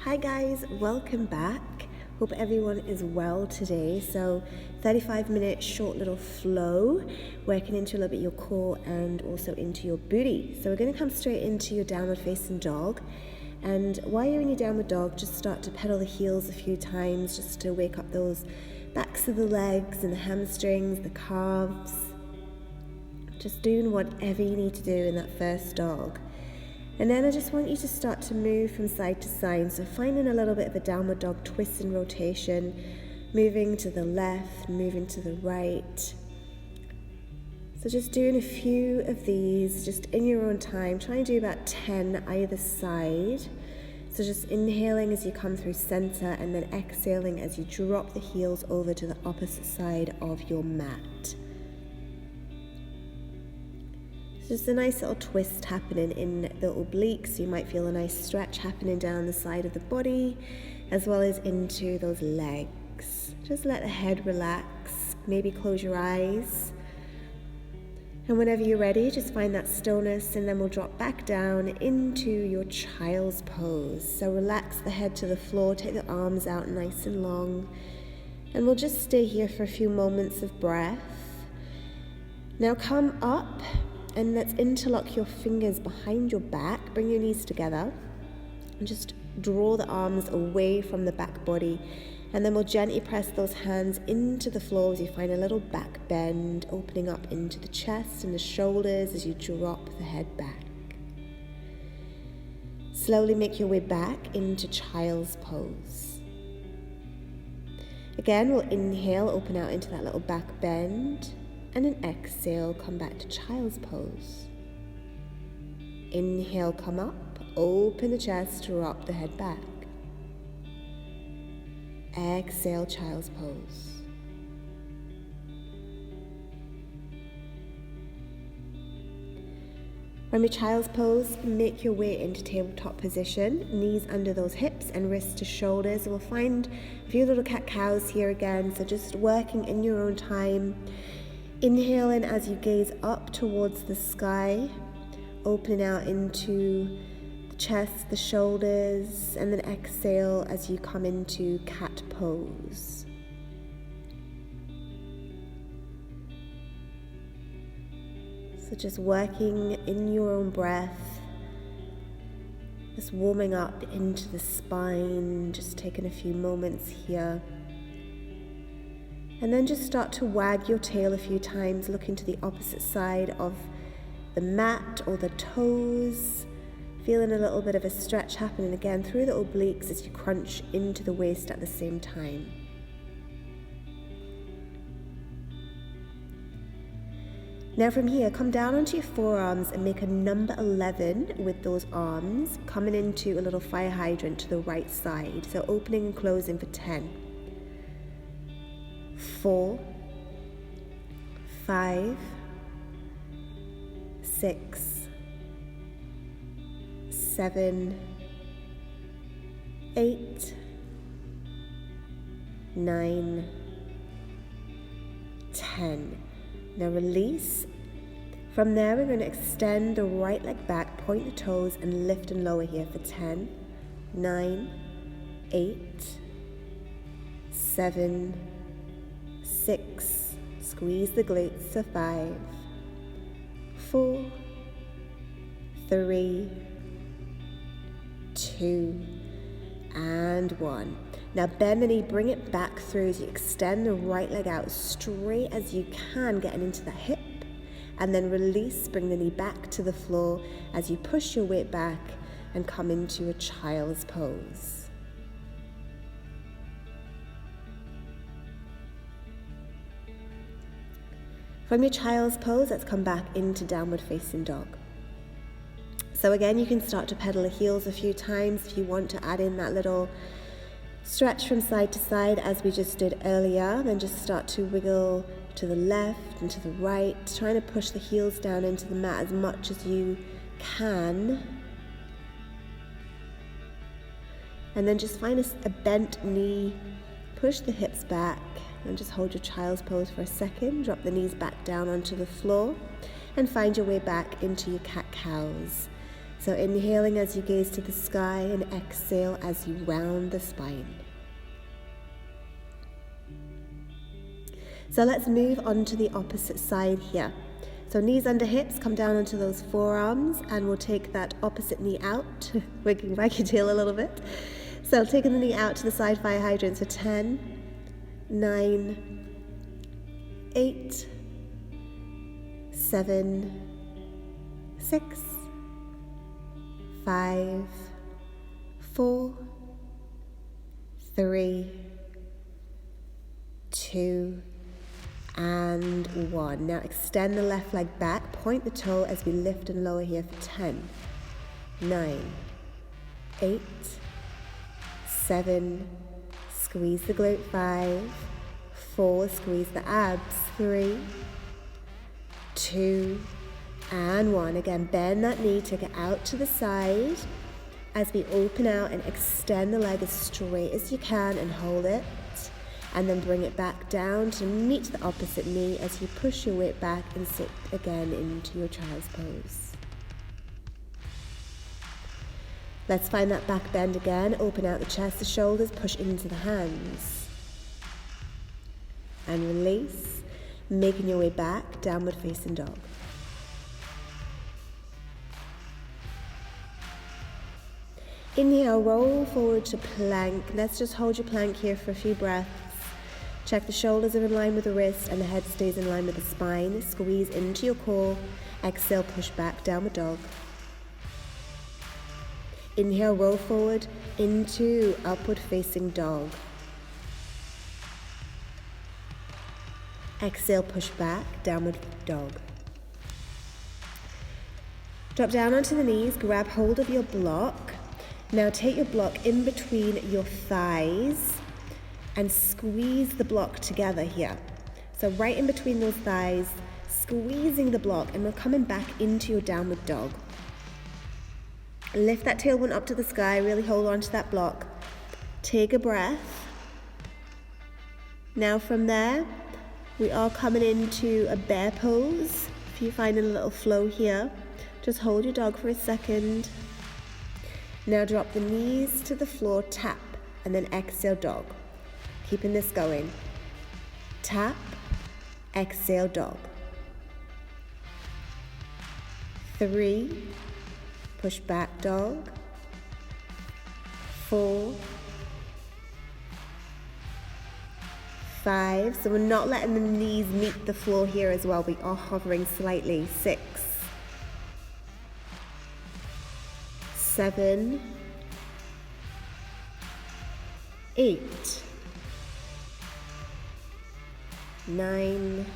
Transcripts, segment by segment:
Hi guys, welcome back. Hope everyone is well today. So 35-minute short little flow, working into a little bit your core and also into your booty. So we're going to come straight into your downward facing dog. And while you're in your downward dog, just start to pedal the heels a few times just to wake up those backs of the legs and the hamstrings, the calves. Just doing whatever you need to do in that first dog. And then I just want you to start to move from side to side. So finding a little bit of a downward dog twist and rotation, moving to the left, moving to the right. So just doing a few of these, just in your own time. Try and do about 10 either side. So just inhaling as you come through center and then exhaling as you drop the heels over to the opposite side of your mat. Just a nice little twist happening in the obliques. You might feel a nice stretch happening down the side of the body as well as into those legs. Just let the head relax, maybe close your eyes. And whenever you're ready, just find that stillness and then we'll drop back down into your child's pose. So relax the head to the floor, take the arms out nice and long. And we'll just stay here for a few moments of breath. Now come up. And let's interlock your fingers behind your back. Bring your knees together and just draw the arms away from the back body. And then we'll gently press those hands into the floor as you find a little back bend, opening up into the chest and the shoulders as you drop the head back. Slowly make your way back into child's pose. Again, we'll inhale, open out into that little back bend. And an exhale, come back to child's pose. Inhale, come up, open the chest, drop the head back. Exhale, child's pose. From your child's pose, make your way into tabletop position, knees under those hips and wrists to shoulders. We'll find a few little cat-cows here again, so just working in your own time. Inhaling as you gaze up towards the sky, opening out into the chest, the shoulders, and then exhale as you come into cat pose. So just working in your own breath, just warming up into the spine, just taking a few moments here. And then just start to wag your tail a few times, looking to the opposite side of the mat or the toes, feeling a little bit of a stretch happening again through the obliques as you crunch into the waist at the same time. Now from here, come down onto your forearms and make a number 11 with those arms, coming into a little fire hydrant to the right side. So opening and closing for 10. 4, 5, 6, 7, 8, 9, 10. Now release. From there, we're going to extend the right leg back, point the toes, and lift and lower here for 10, 9, 8, 7, 6, squeeze the glutes to 5, 4, 3, 2, and 1. Now bend the knee, bring it back through as you extend the right leg out straight as you can, getting into the hip, and then release, bring the knee back to the floor as you push your weight back and come into a child's pose. From your child's pose, let's come back into downward facing dog. So again, you can start to pedal the heels a few times if you want to add in that little stretch from side to side as we just did earlier. Then just start to wiggle to the left and to the right, trying to push the heels down into the mat as much as you can. And then just find a bent knee, push the hips back, and just hold your child's pose for a second. Drop the knees back down onto the floor and find your way back into your cat-cows. So inhaling as you gaze to the sky and exhale as you round the spine. So let's move on to the opposite side here. So knees under hips, come down onto those forearms, and we'll take that opposite knee out, wiggling back your tail a little bit. So taking the knee out to the side fire hydrants for 10, 9, 8, 7, 6, 5, 4, 3, 2, and 1. Now extend the left leg back, point the toe as we lift and lower here for 10, 9, 8, 7, squeeze the glute 5, 4, squeeze the abs 3, 2, and 1. Again, bend that knee, take it out to the side as we open out and extend the leg as straight as you can and hold it. And then bring it back down to meet the opposite knee as you push your weight back and sit again into your child's pose. Let's find that back bend again. Open out the chest, the shoulders, push into the hands. And release, making your way back, downward facing dog. Inhale, roll forward to plank. Let's just hold your plank here for a few breaths. Check the shoulders are in line with the wrist and the head stays in line with the spine. Squeeze into your core. Exhale, push back, downward dog. Inhale, roll forward into upward facing dog. Exhale, push back, downward dog. Drop down onto the knees, grab hold of your block. Now take your block in between your thighs and squeeze the block together here. So right in between those thighs, squeezing the block, and we're coming back into your downward dog. Lift that tailbone up to the sky, really hold on to that block. Take a breath. Now from there, we are coming into a bear pose. If you're finding a little flow here, just hold your dog for a second. Now drop the knees to the floor, tap, and then exhale dog. Keeping this going. Tap, exhale dog. 3, push back dog. 4, 5. So we're not letting the knees meet the floor here as well. We are hovering slightly. 6, 7, 8, 9,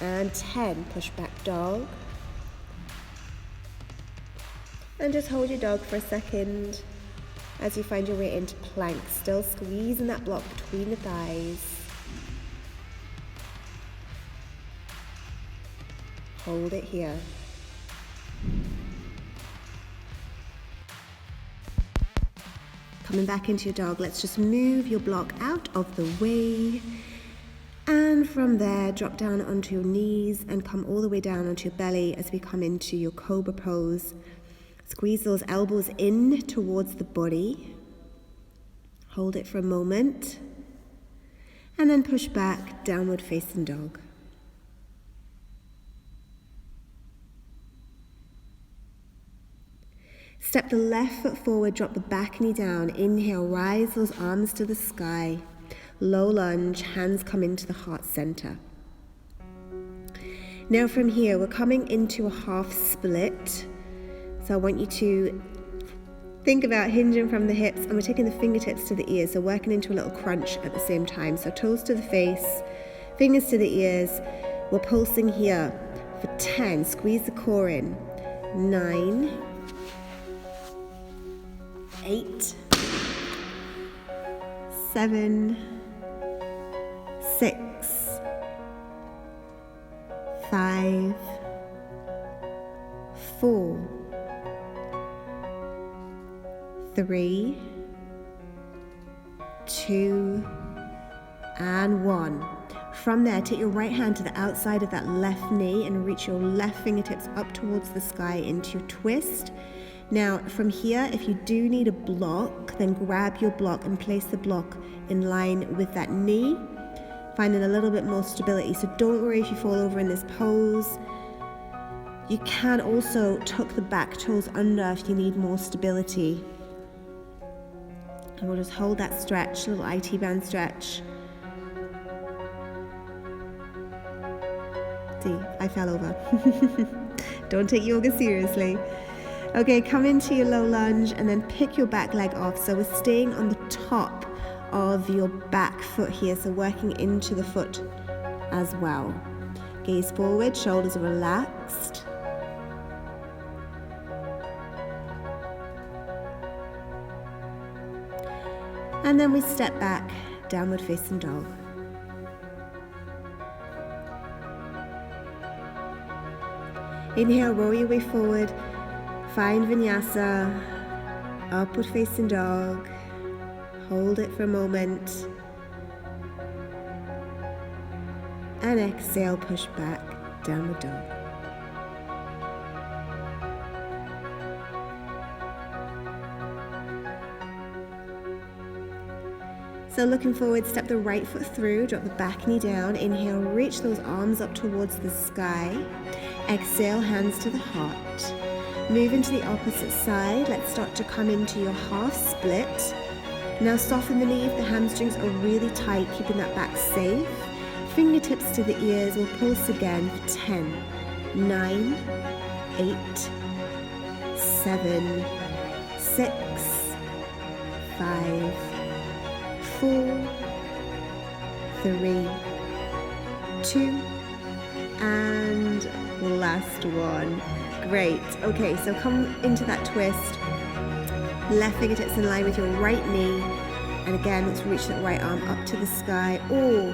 and 10. Push back dog. And just hold your dog for a second as you find your way into plank. Still squeezing that block between the thighs. Hold it here. Coming back into your dog, let's just move your block out of the way. And from there, drop down onto your knees and come all the way down onto your belly as we come into your cobra pose. Squeeze those elbows in towards the body. Hold it for a moment. And then push back, downward facing dog. Step the left foot forward, drop the back knee down. Inhale, rise those arms to the sky. Low lunge, hands come into the heart center. Now from here, we're coming into a half split. So I want you to think about hinging from the hips, and we're taking the fingertips to the ears, so working into a little crunch at the same time. So toes to the face, fingers to the ears. We're pulsing here for 10. Squeeze the core in. 9, 8, 7, 6, 5, 4, 3, 2, and 1. From there, take your right hand to the outside of that left knee and reach your left fingertips up towards the sky into your twist. Now, from here, if you do need a block, then grab your block and place the block in line with that knee, finding a little bit more stability. So don't worry if you fall over in this pose. You can also tuck the back toes under if you need more stability. And we'll just hold that stretch, little IT band stretch. See, I fell over. Don't take yoga seriously. Okay, come into your low lunge and then pick your back leg off. So we're staying on the top of your back foot here, so working into the foot as well. Gaze forward, shoulders are relaxed. And then we step back, downward facing dog. Inhale, roll your way forward. Find vinyasa, upward facing dog. Hold it for a moment. And exhale, push back, downward dog. So looking forward, step the right foot through, drop the back knee down. Inhale, reach those arms up towards the sky. Exhale, hands to the heart. Move into the opposite side. Let's start to come into your half split. Now soften the knee if the hamstrings are really tight, keeping that back safe. Fingertips to the ears. We'll pulse again for 10, 9, 8, 7, 6, 5, 4, 3, 2, and last one. Great. Okay, so come into that twist. Left fingertips in line with your right knee. And again, let's reach that right arm up to the sky. Or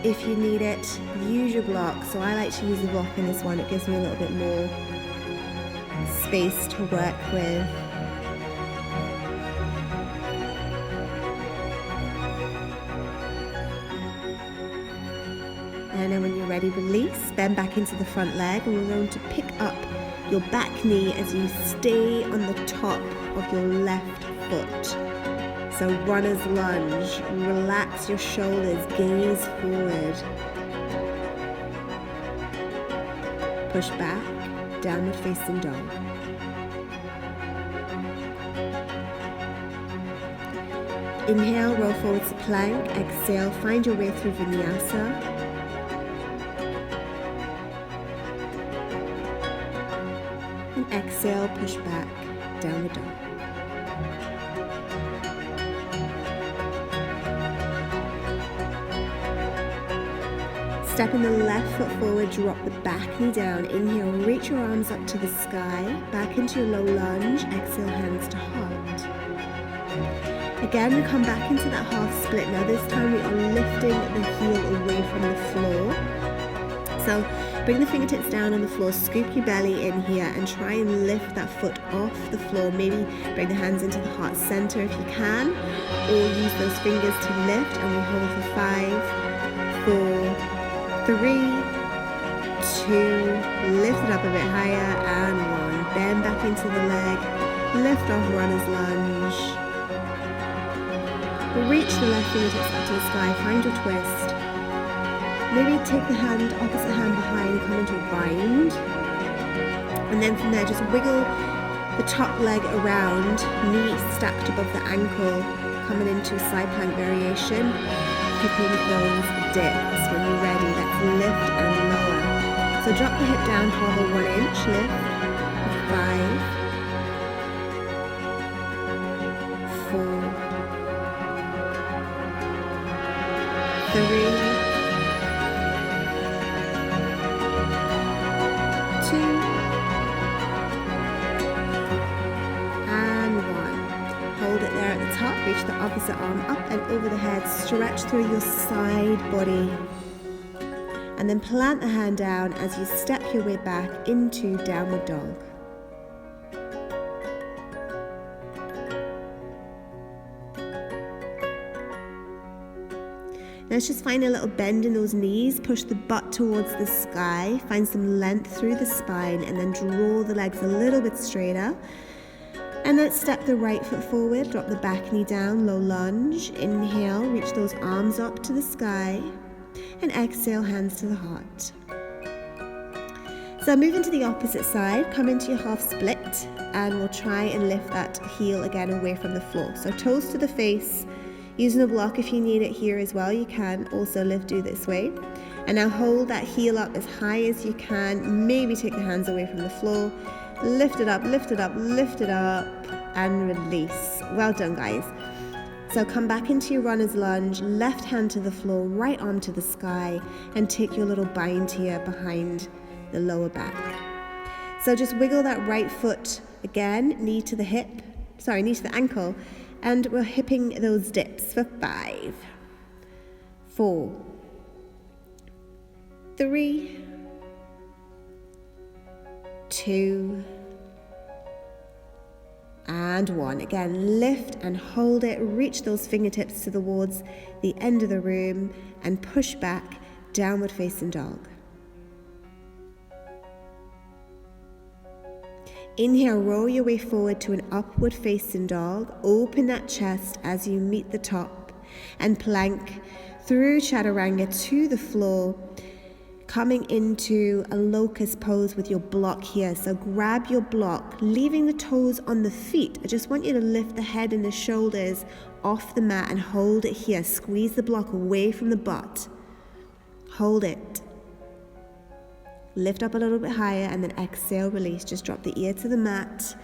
if you need it, use your block. So I like to use the block in this one. It gives me a little bit more space to work with. And then when you're ready, release, bend back into the front leg, and we're going to pick up your back knee as you stay on the top of your left foot. So runner's lunge, relax your shoulders, gaze forward. Push back, downward facing dog. Inhale, roll forward to plank. Exhale, find your way through vinyasa. And exhale, push back, downward dog. Stepping the left foot forward, drop the back knee down. Inhale, reach your arms up to the sky, back into your low lunge. Exhale, hands to heart. Again, we come back into that half split. Now this time we are lifting the heel away from the floor. So bring the fingertips down on the floor, scoop your belly in here and try and lift that foot off the floor. Maybe bring the hands into the heart center if you can, or use those fingers to lift, and we hold for 5, 4, 3, 2, lift it up a bit higher, and 1. Bend back into the leg, lift off runner's lunge. Reach the left fingertips up to the sky, find your twist. Maybe take the hand, opposite hand behind, come into a bind. And then from there, just wiggle the top leg around, knee stacked above the ankle, coming into a side plank variation, hipping those dips. When you're ready, let's lift and lower. So drop the hip down, hover 1 inch, lift, 5, 4, 3, 2, and 1. Hold it there at the top, reach the opposite arm up and over the head, stretch through your side body. And then plant the hand down as you step your way back into downward dog. Let's just find a little bend in those knees, push the butt towards the sky, find some length through the spine, and then draw the legs a little bit straighter. And then step the right foot forward, drop the back knee down, low lunge. Inhale, reach those arms up to the sky, and exhale, hands to the heart. So move into the opposite side, come into your half split, and we'll try and lift that heel again away from the floor. So toes to the face. Using a block if you need it here as well, you can also do this way. And now hold that heel up as high as you can. Maybe take the hands away from the floor. Lift it up, lift it up, lift it up, and release. Well done, guys. So come back into your runner's lunge, left hand to the floor, right arm to the sky, and take your little bind here behind the lower back. So just wiggle that right foot again, knee to the ankle. And we're hipping those dips for 5, 4, 3, 2, and 1. Again, lift and hold it. Reach those fingertips towards the end of the room and push back, downward facing dog. Inhale, roll your way forward to an upward facing dog. Open that chest as you meet the top and plank through chaturanga to the floor, coming into a locust pose with your block here. So grab your block, leaving the toes on the feet. I just want you to lift the head and the shoulders off the mat and hold it here. Squeeze the block away from the butt. Hold it. Lift up a little bit higher and then exhale, release. Just drop the ear to the mat.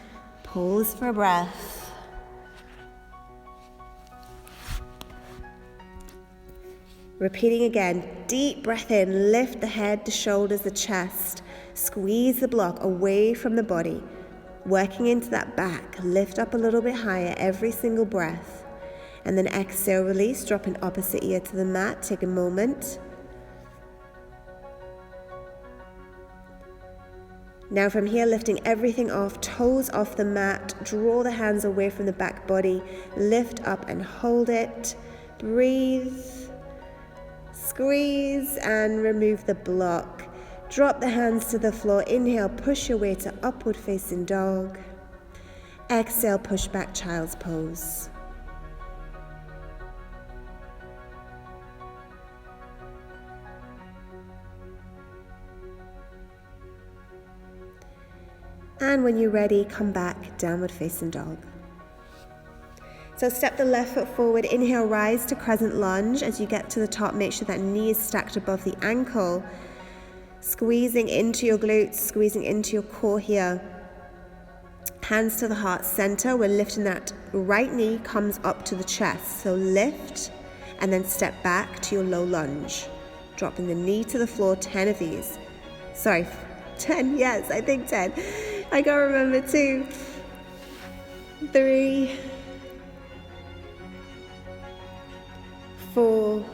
Pause for a breath. Repeating again, deep breath in, lift the head, the shoulders, the chest. Squeeze the block away from the body. Working into that back, lift up a little bit higher every single breath. And then exhale, release, dropping opposite ear to the mat. Take a moment. Now from here, lifting everything off, toes off the mat, draw the hands away from the back body, lift up and hold it, breathe, squeeze and remove the block. Drop the hands to the floor, inhale, push your way to upward facing dog. Exhale, push back, child's pose. And when you're ready, come back, downward facing dog. So step the left foot forward, inhale, rise to crescent lunge. As you get to the top, make sure that knee is stacked above the ankle. Squeezing into your glutes, squeezing into your core here. Hands to the heart center. We're lifting that right knee, comes up to the chest. So lift and then step back to your low lunge. Dropping the knee to the floor, 10 of these. 10, yes, I think 10. I can't remember. 2, 3, 4,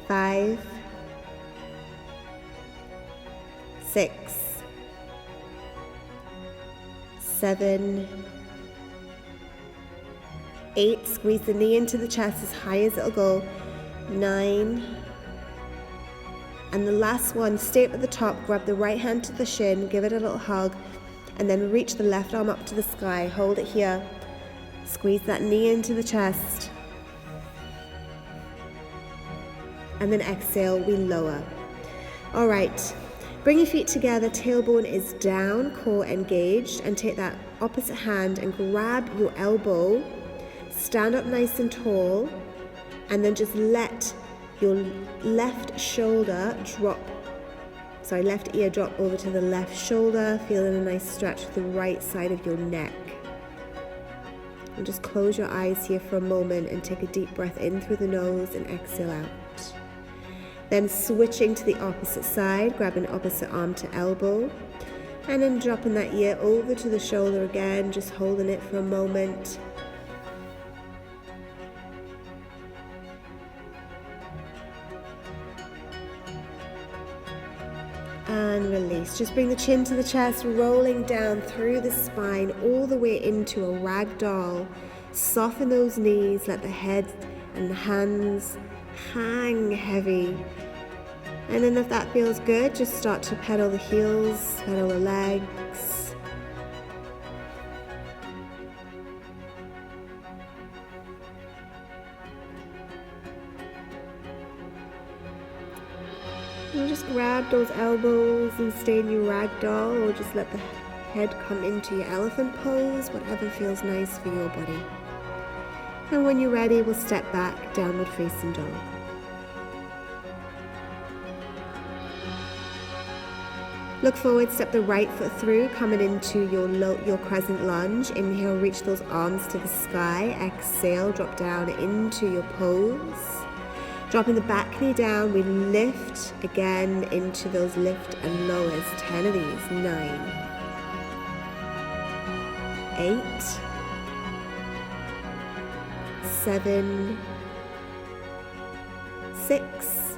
5, 6, 7, 8. Squeeze the knee into the chest as high as it'll go. 9. And the last one, stay up at the top, grab the right hand to the shin, give it a little hug, and then reach the left arm up to the sky, hold it here, squeeze that knee into the chest, and then exhale, we lower. All right, bring your feet together, tailbone is down, core engaged, and take that opposite hand and grab your elbow, stand up nice and tall, and then just let your left ear drop over to the left shoulder, feeling a nice stretch to the right side of your neck. And just close your eyes here for a moment and take a deep breath in through the nose and exhale out. Then switching to the opposite side, grabbing opposite arm to elbow, and then dropping that ear over to the shoulder again, just holding it for a moment. And release. Just bring the chin to the chest, rolling down through the spine, all the way into a ragdoll. Soften those knees, let the head and the hands hang heavy. And then if that feels good, just start to pedal the heels, pedal the legs. And just grab those elbows and stay in your ragdoll, or just let the head come into your elephant pose, whatever feels nice for your body. And when you're ready, we'll step back, downward facing dog. Look forward, step the right foot through, coming into your crescent lunge. Inhale, reach those arms to the sky. Exhale, drop down into your pose. Dropping the back knee down, we lift again into those lift and lowers. 10 of these. 9, 8, 7, 6,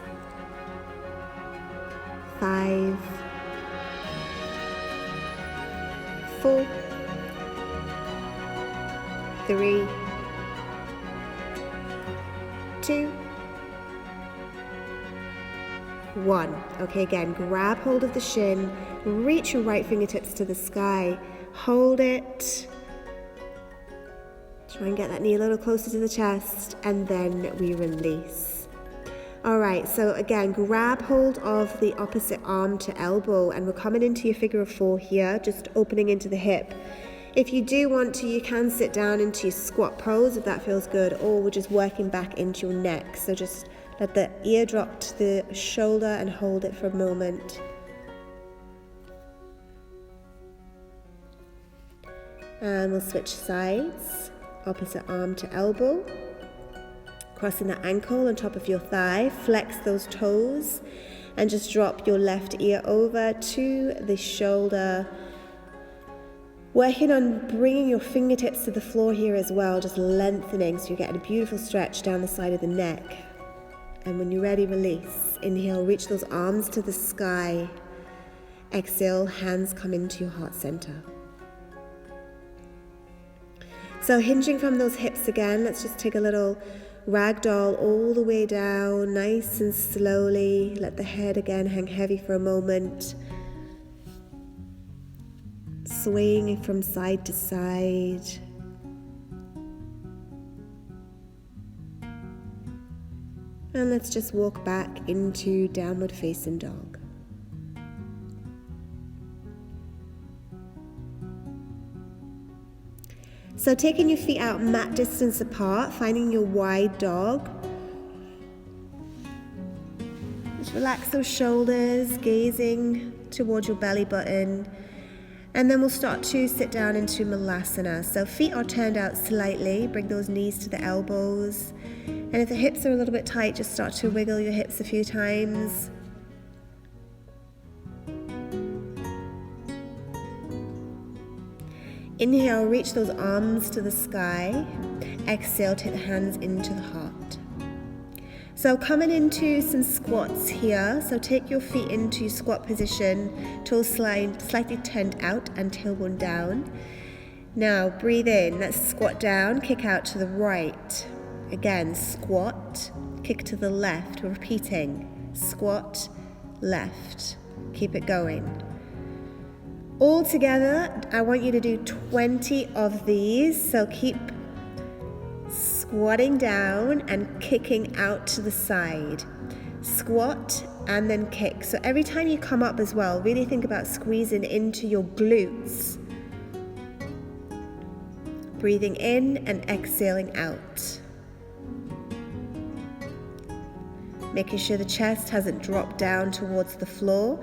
5, 4, 3, 2, 1. Okay, again, grab hold of the shin, reach your right fingertips to the sky, hold it, try and get that knee a little closer to the chest, and then we release. All right, so again, grab hold of the opposite arm to elbow, and we're coming into your figure of 4 here, just opening into the hip. If you do want to, you can sit down into your squat pose if that feels good, or we're just working back into your neck. So just let the ear drop to the shoulder and hold it for a moment. And we'll switch sides, opposite arm to elbow. Crossing the ankle on top of your thigh, flex those toes, and just drop your left ear over to the shoulder. Working on bringing your fingertips to the floor here as well, just lengthening so you're getting a beautiful stretch down the side of the neck. And when you're ready, release. Inhale, reach those arms to the sky. Exhale, hands come into your heart center. So hinging from those hips again, let's just take a little ragdoll all the way down, nice and slowly. Let the head again hang heavy for a moment. Swaying from side to side. And let's just walk back into downward facing dog. So taking your feet out mat distance apart, finding your wide dog. Just relax those shoulders, gazing towards your belly button. And then we'll start to sit down into Malasana. So feet are turned out slightly, bring those knees to the elbows. And if the hips are a little bit tight, just start to wiggle your hips a few times. Inhale, reach those arms to the sky. Exhale, take the hands into the heart. So coming into some squats here. So take your feet into squat position, toes slightly turned out and tailbone down. Now breathe in, let's squat down, kick out to the right. Again, squat, kick to the left. We're repeating, squat, left. Keep it going. All together, I want you to do 20 of these. So keep squatting down and kicking out to the side. Squat and then kick. So every time you come up as well, really think about squeezing into your glutes. Breathing in and exhaling out. Making sure the chest hasn't dropped down towards the floor.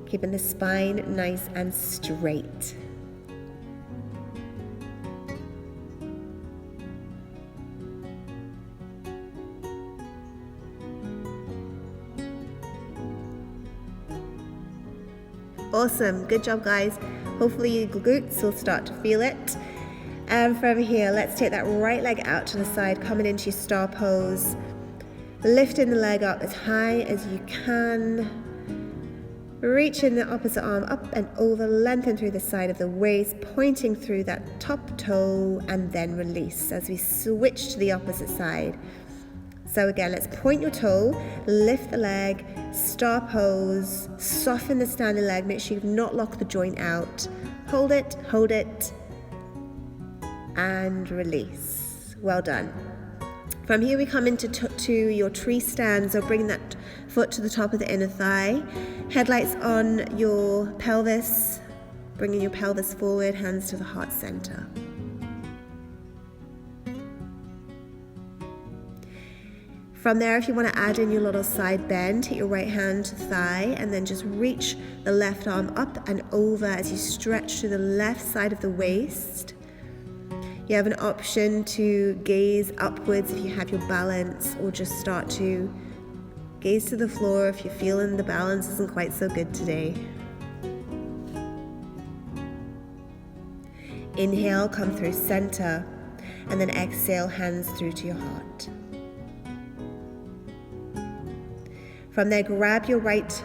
Keeping the spine nice and straight. Awesome, good job guys. Hopefully your glutes will start to feel it. And from here, let's take that right leg out to the side, coming into your star pose. Lifting the leg up as high as you can. Reaching the opposite arm up and over, lengthen through the side of the waist, pointing through that top toe, and then release as we switch to the opposite side. So again, let's point your toe, lift the leg, star pose, soften the standing leg, make sure you've not locked the joint out. Hold it, and release. Well done. From here we come into to your tree stand, so bring that foot to the top of the inner thigh. Headlights on your pelvis, bringing your pelvis forward, hands to the heart center. From there, if you want to add in your little side bend, hit your right hand to thigh and then just reach the left arm up and over as you stretch to the left side of the waist. You have an option to gaze upwards if you have your balance, or just start to gaze to the floor if you're feeling the balance isn't quite so good today. Inhale, come through center, and then exhale, hands through to your heart. From there, grab your right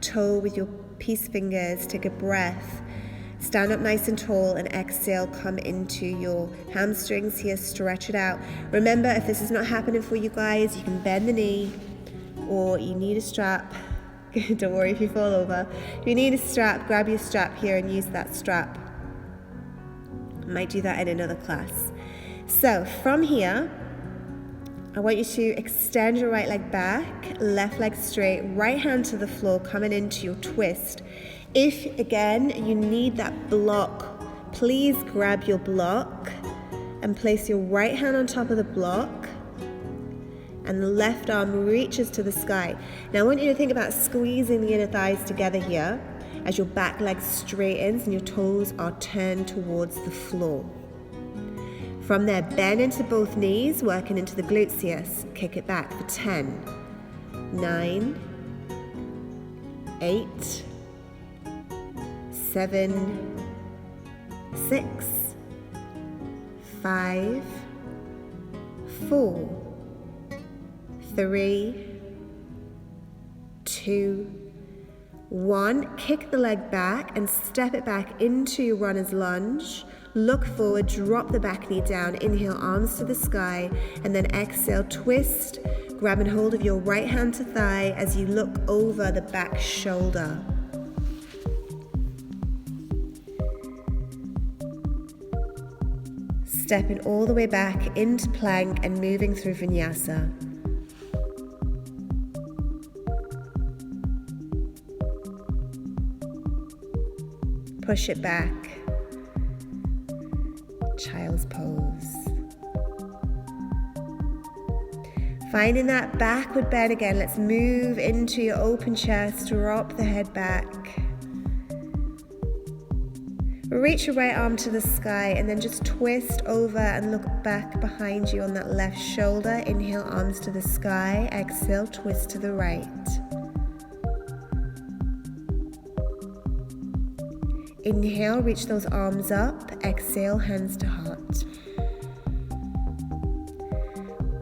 toe with your peace fingers, take a breath, stand up nice and tall, and exhale, come into your hamstrings here, stretch it out. Remember, if this is not happening for you guys, you can bend the knee, or you need a strap. Don't worry if you fall over. If you need a strap, grab your strap here and use that strap. I might do that in another class. So from here, I want you to extend your right leg back, left leg straight, right hand to the floor, coming into your twist. If, again, you need that block, please grab your block and place your right hand on top of the block, and the left arm reaches to the sky. Now I want you to think about squeezing the inner thighs together here as your back leg straightens and your toes are turned towards the floor. From there, bend into both knees, working into the gluteus. Kick it back for 10, 9, 8, 7, 6, 5, 4, 3, 2, 1. Kick the leg back and step it back into your runner's lunge. Look forward, drop the back knee down, inhale, arms to the sky, and then exhale, twist, grabbing hold of your right hand to thigh as you look over the back shoulder. Stepping all the way back into plank and moving through vinyasa. Push it back. Child's pose. Finding that backward bend again. Let's move into your open chest. Drop the head back. Reach your right arm to the sky and then just twist over and look back behind you on that left shoulder. Inhale, arms to the sky. Exhale, twist to the right. Inhale, reach those arms up. Exhale, hands to heart.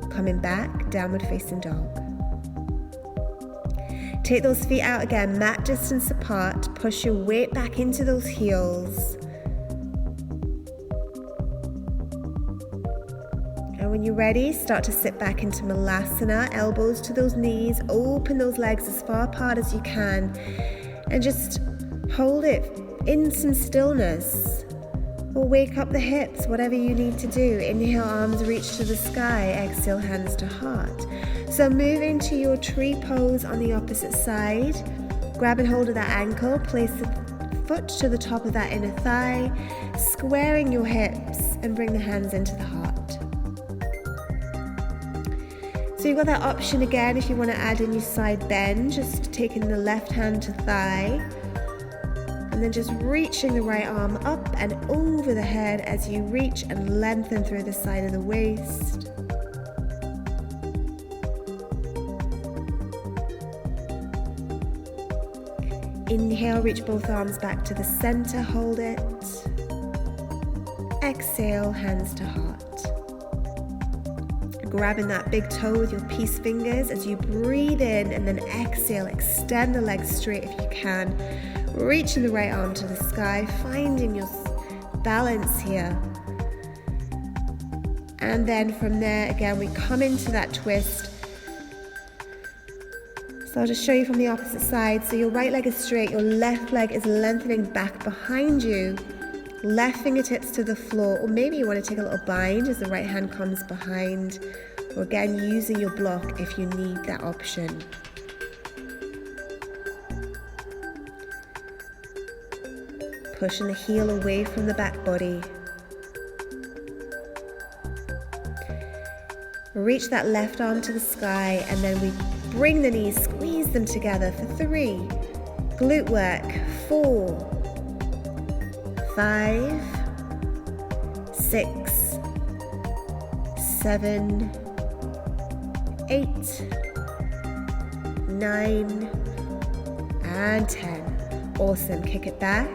Coming back, downward facing dog. Take those feet out again, mat distance apart. Push your weight back into those heels. And when you're ready, start to sit back into Malasana, elbows to those knees. Open those legs as far apart as you can. And just hold it in some stillness, or wake up the hips, whatever you need to do. Inhale, arms reach to the sky. Exhale, hands to heart. So move into your tree pose on the opposite side. Grabbing hold of that ankle, place the foot to the top of that inner thigh, squaring your hips, and bring the hands into the heart. So you've got that option again if you want to add in your side bend, just taking the left hand to thigh, and then just reaching the right arm up and over the head as you reach and lengthen through the side of the waist. Inhale, reach both arms back to the center, hold it. Exhale, hands to heart. grabbing that big toe with your peace fingers as you breathe in, and then exhale, extend the legs straight if you can. Reaching the right arm to the sky, finding your balance here. And then from there, again, we come into that twist. So I'll just show you from the opposite side. So your right leg is straight, your left leg is lengthening back behind you. Left fingertips to the floor, or maybe you want to take a little bind as the right hand comes behind, or again using your block if you need that option. Pushing the heel away from the back body. Reach that left arm to the sky, and then we bring the knees, squeeze them together for 3. Glute work, 4. 5, 6, 7, 8, 9, and 10. Awesome. Kick it back.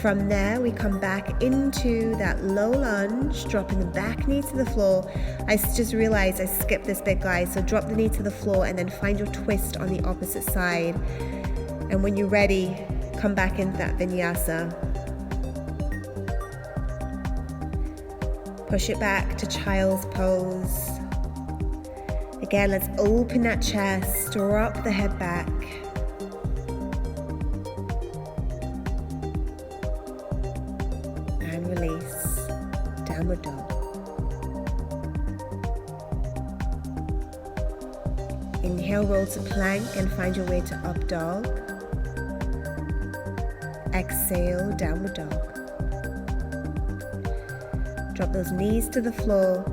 From there, we come back into that low lunge, dropping the back knee to the floor. I just realized I skipped this bit, guys. So drop the knee to the floor and then find your twist on the opposite side. And when you're ready, come back into that vinyasa. Push it back to child's pose. Again, let's open that chest, drop the head back. And release, downward dog. Inhale, roll to plank and find your way to up dog. Exhale, downward dog. Drop those knees to the floor.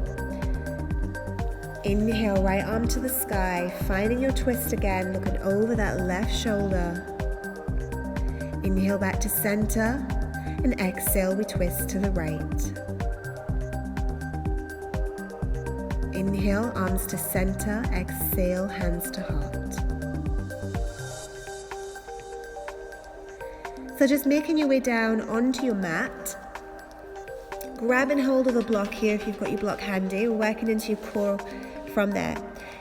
Inhale, right arm to the sky, finding your twist again, looking over that left shoulder. Inhale back to center, and exhale, we twist to the right. Inhale, arms to center, exhale, hands to heart. So just making your way down onto your mat. Grabbing hold of a block here if you've got your block handy. We're working into your core from there.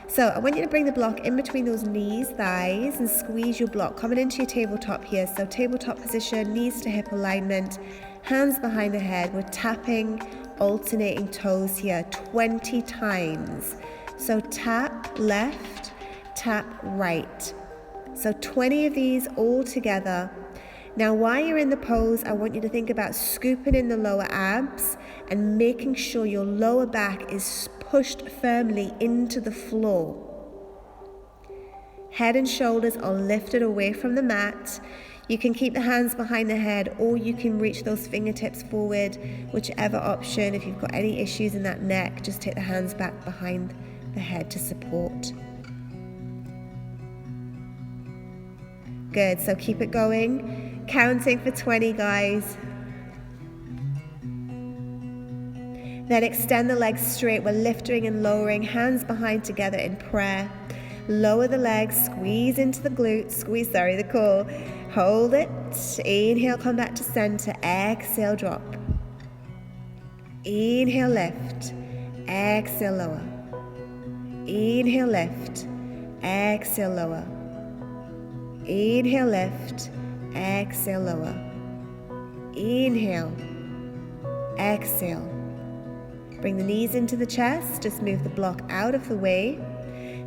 So I want you to bring the block in between those knees, thighs, and squeeze your block. Coming into your tabletop here. So tabletop position, knees to hip alignment, hands behind the head. We're tapping, alternating toes here 20 times. So tap left, tap right. So 20 of these all together. Now, while you're in the pose, I want you to think about scooping in the lower abs and making sure your lower back is pushed firmly into the floor. Head and shoulders are lifted away from the mat. You can keep the hands behind the head, or you can reach those fingertips forward, whichever option. If you've got any issues in that neck, just take the hands back behind the head to support. Good, so keep it going. Counting for 20, guys. Then extend the legs straight. We're lifting and lowering, hands behind together in prayer. Lower the legs, squeeze into the glutes, the core. Hold it. Inhale, come back to center. Exhale, drop. Inhale, lift. Exhale, lower. Inhale, lift. Exhale, lower. Inhale, lift. Exhale, lower. Inhale. Exhale. Bring the knees into the chest. Just move the block out of the way.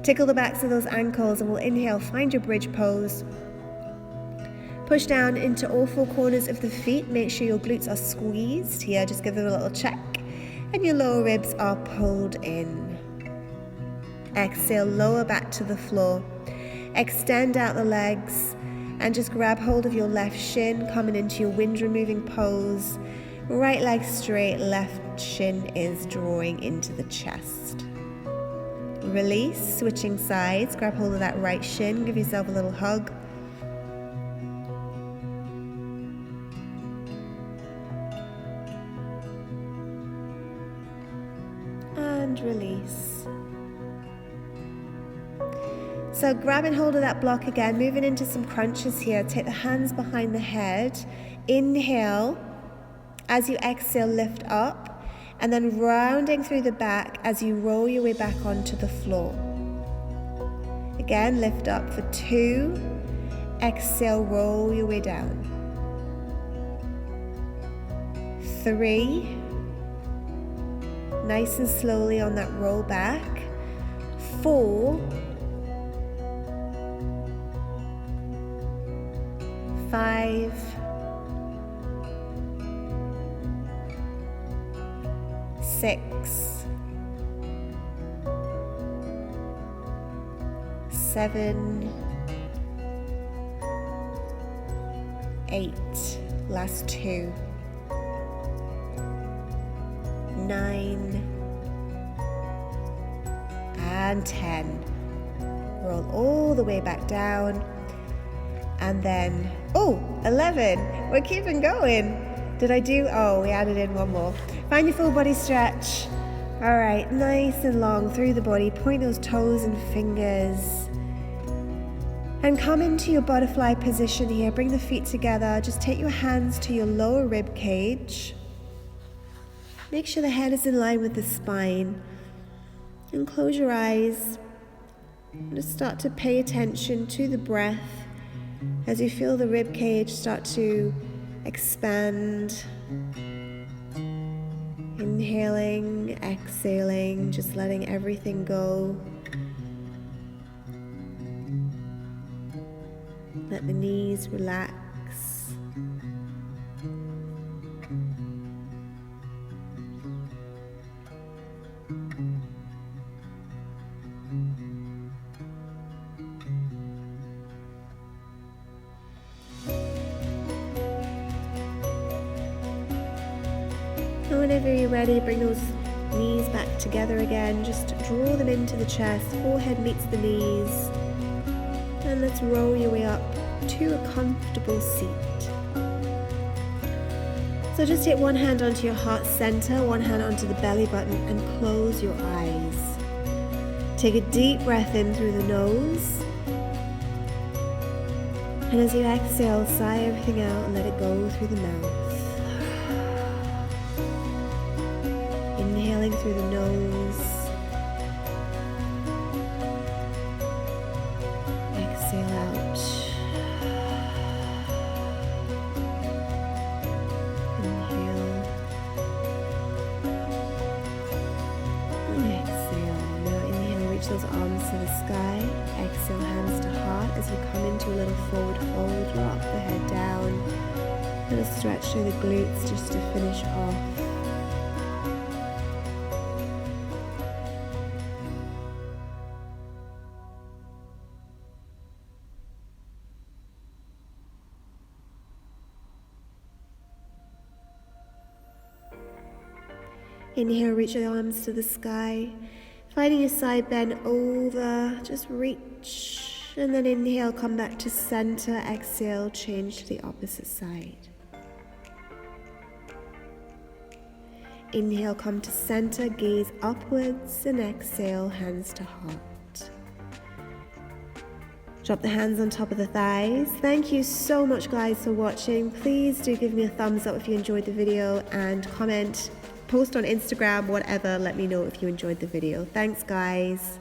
Tickle the backs of those ankles, and we'll inhale. Find your bridge pose. Push down into all 4 corners of the feet. Make sure your glutes are squeezed here. Just give them a little check. And your lower ribs are pulled in. Exhale, lower back to the floor. Extend out the legs. And just grab hold of your left shin, coming into your wind removing pose. Right leg straight, left shin is drawing into the chest. Release, switching sides, grab hold of that right shin, give yourself a little hug. And release. So grabbing hold of that block again, moving into some crunches here. Take the hands behind the head. Inhale. As you exhale, lift up. And then rounding through the back as you roll your way back onto the floor. Again, lift up for 2. Exhale, roll your way down. 3. Nice and slowly on that roll back. 4. 5. 6. 7. 8. Last 2. 9. And 10. Roll all the way back down. And then, 11. We're keeping going. Did I do? We added in one more. Find your full body stretch. All right, nice and long through the body. Point those toes and fingers. And come into your butterfly position here. Bring the feet together. Just take your hands to your lower rib cage. Make sure the head is in line with the spine. And close your eyes. Just start to pay attention to the breath as you feel the rib cage start to expand. Inhaling, exhaling, just letting everything go. Let the knees relax. And whenever you're ready, bring those knees back together again. Just draw them into the chest. Forehead meets the knees. And let's roll your way up to a comfortable seat. So just take one hand onto your heart center, one hand onto the belly button, and close your eyes. Take a deep breath in through the nose. And as you exhale, sigh everything out and let it go through the mouth. Inhaling through the nose. Exhale out. Inhale. And exhale. Now inhale, reach those arms to the sky. Exhale, hands to heart as you come into a little forward fold. Drop the head down. And a stretch through the glutes just to finish off. Inhale, reach your arms to the sky. Finding your side bend over, just reach. And then inhale, come back to center. Exhale, change to the opposite side. Inhale, come to center, gaze upwards. And exhale, hands to heart. Drop the hands on top of the thighs. Thank you so much, guys, for watching. Please do give me a thumbs up if you enjoyed the video and comment. Post on Instagram, whatever, let me know if you enjoyed the video. Thanks, guys.